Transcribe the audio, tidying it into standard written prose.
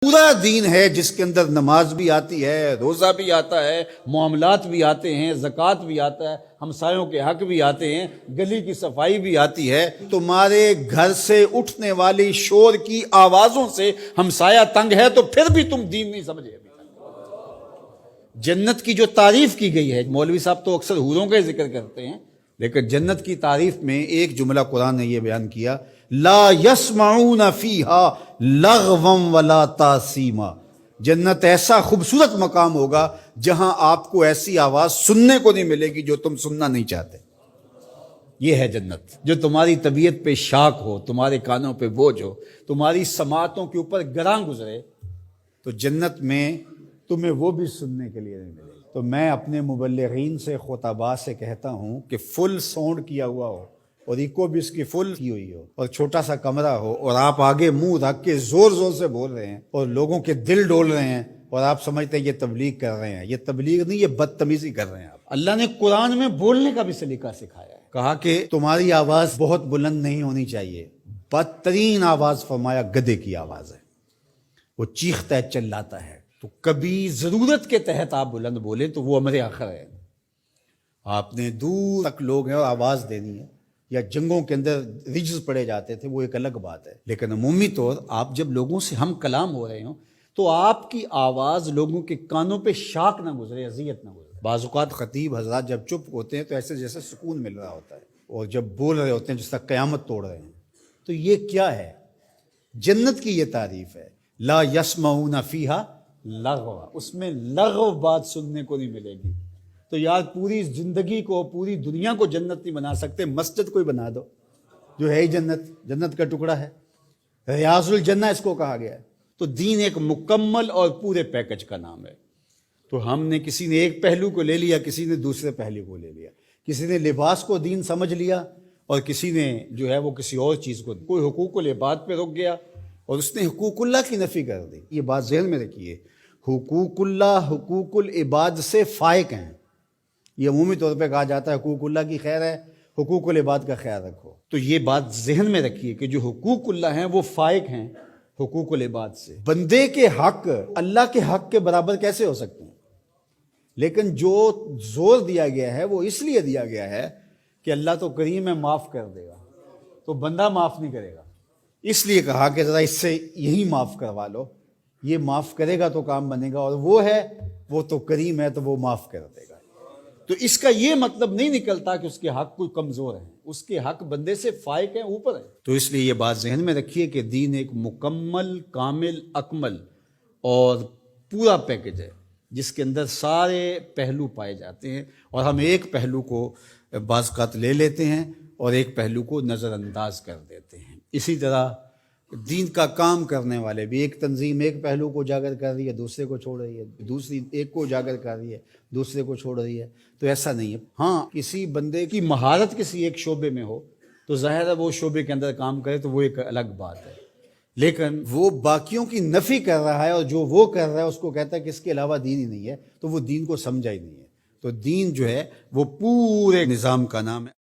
پورا دین ہے جس کے اندر نماز بھی آتی ہے، روزہ بھی آتا ہے، معاملات بھی آتے ہیں، زکوٰۃ بھی آتا ہے، ہمسایوں کے حق بھی آتے ہیں، گلی کی صفائی بھی آتی ہے، تمہارے گھر سے اٹھنے والی شور کی آوازوں سے ہمسایہ تنگ ہے تو پھر بھی تم دین نہیں سمجھے۔ جنت کی جو تعریف کی گئی ہے، مولوی صاحب تو اکثر حوروں کا ذکر کرتے ہیں، لیکن جنت کی تعریف میں ایک جملہ قرآن نے یہ بیان کیا، لا یسمعون فیہا لغوا ولا تاثیما۔ جنت ایسا خوبصورت مقام ہوگا جہاں آپ کو ایسی آواز سننے کو نہیں ملے گی جو تم سننا نہیں چاہتے۔ یہ ہے جنت، جو تمہاری طبیعت پہ شاک ہو، تمہارے کانوں پہ بوجھ ہو، تمہاری سماعتوں کے اوپر گراں گزرے، تو جنت میں تمہیں وہ بھی سننے کے لیے نہیں ملے گی۔ تو میں اپنے مبلغین سے، خطباء سے کہتا ہوں کہ فل ساؤنڈ کیا ہوا ہو اور ایکو بھی اس کی فل کی ہوئی ہو اور چھوٹا سا کمرہ ہو اور آپ آگے منہ رکھ کے زور زور سے بول رہے ہیں اور لوگوں کے دل ڈول رہے ہیں اور آپ سمجھتے ہیں یہ تبلیغ کر رہے ہیں۔ یہ تبلیغ نہیں، یہ بدتمیزی کر رہے ہیں آپ۔ اللہ نے قرآن میں بولنے کا بھی سلیقہ سکھایا ہے، کہا کہ تمہاری آواز بہت بلند نہیں ہونی چاہیے، بدترین آواز فرمایا گدھے کی آواز ہے، وہ چیختا ہے، چلاتا ہے۔ تو کبھی ضرورت کے تحت آپ بلند بولیں تو وہ امر آخر ہے۔ آپ نے دور تک لوگ ہیں اور آواز دینی ہے، یا جنگوں کے اندر رجز پڑے جاتے تھے، وہ ایک الگ بات ہے، لیکن عمومی طور آپ جب لوگوں سے ہم کلام ہو رہے ہوں تو آپ کی آواز لوگوں کے کانوں پہ شاک نہ گزرے، اذیت نہ گزرے۔ بعض اوقات خطیب حضرات جب چپ ہوتے ہیں تو ایسے جیسے سکون مل رہا ہوتا ہے، اور جب بول رہے ہوتے ہیں جس طرح قیامت توڑ رہے ہیں۔ تو یہ کیا ہے؟ جنت کی یہ تعریف ہے، لا یسمعون فیہا لغوا، اس میں لغو بات سننے کو نہیں ملے گی۔ تو یار پوری زندگی کو، پوری دنیا کو جنت نہیں بنا سکتے، مسجد کوئی بنا دو جو ہے ہی جنت کا ٹکڑا ہے، ریاض الجنہ اس کو کہا گیا ہے۔ تو دین ایک مکمل اور پورے پیکج کا نام ہے۔ تو ہم نے کسی نے ایک پہلو کو لے لیا، کسی نے دوسرے پہلو کو لے لیا، کسی نے لباس کو دین سمجھ لیا اور کسی نے جو ہے وہ کسی اور چیز کو، کوئی حقوق العباد پہ رک گیا اور اس نے حقوق اللہ کی نفی کر دی۔ یہ بات ذہن میں رکھیے، حقوق اللہ حقوق العباد سے فائق ہیں۔ یہ عمومی طور پہ کہا جاتا ہے حقوق اللہ کی خیر ہے، حقوق العباد کا خیال رکھو۔ تو یہ بات ذہن میں رکھیے کہ جو حقوق اللہ ہیں وہ فائق ہیں حقوق العباد سے۔ بندے کے حق اللہ کے حق کے برابر کیسے ہو سکتے ہیں؟ لیکن جو زور دیا گیا ہے وہ اس لیے دیا گیا ہے کہ اللہ تو کریم ہے، معاف کر دے گا، تو بندہ معاف نہیں کرے گا، اس لیے کہا کہ ذرا اس سے یہی معاف کروا لو، یہ معاف کرے گا تو کام بنے گا، اور وہ ہے، وہ تو کریم ہے تو وہ معاف کر دے گا۔ تو اس کا یہ مطلب نہیں نکلتا کہ اس کے حق کوئی کمزور ہے، اس کے حق بندے سے فائق ہیں، اوپر ہے۔ تو اس لیے یہ بات ذہن میں رکھیے کہ دین ایک مکمل، کامل، اکمل اور پورا پیکج ہے جس کے اندر سارے پہلو پائے جاتے ہیں، اور ہم ایک پہلو کو بعض اوقات لے لیتے ہیں اور ایک پہلو کو نظر انداز کر دیتے ہیں۔ اسی طرح دین کا کام کرنے والے بھی، ایک تنظیم ایک پہلو کو اجاگر کر رہی ہے، دوسرے کو چھوڑ رہی ہے، دوسری ایک کو اجاگر کر رہی ہے، دوسرے کو چھوڑ رہی ہے۔ تو ایسا نہیں ہے۔ ہاں، کسی بندے کی مہارت کسی ایک شعبے میں ہو تو ظاہر ہے وہ شعبے کے اندر کام کرے تو وہ ایک الگ بات ہے، لیکن وہ باقیوں کی نفی کر رہا ہے اور جو وہ کر رہا ہے اس کو کہتا ہے کہ اس کے علاوہ دین ہی نہیں ہے، تو وہ دین کو سمجھا ہی نہیں ہے۔ تو دین جو ہے وہ پورے نظام کا نام ہے۔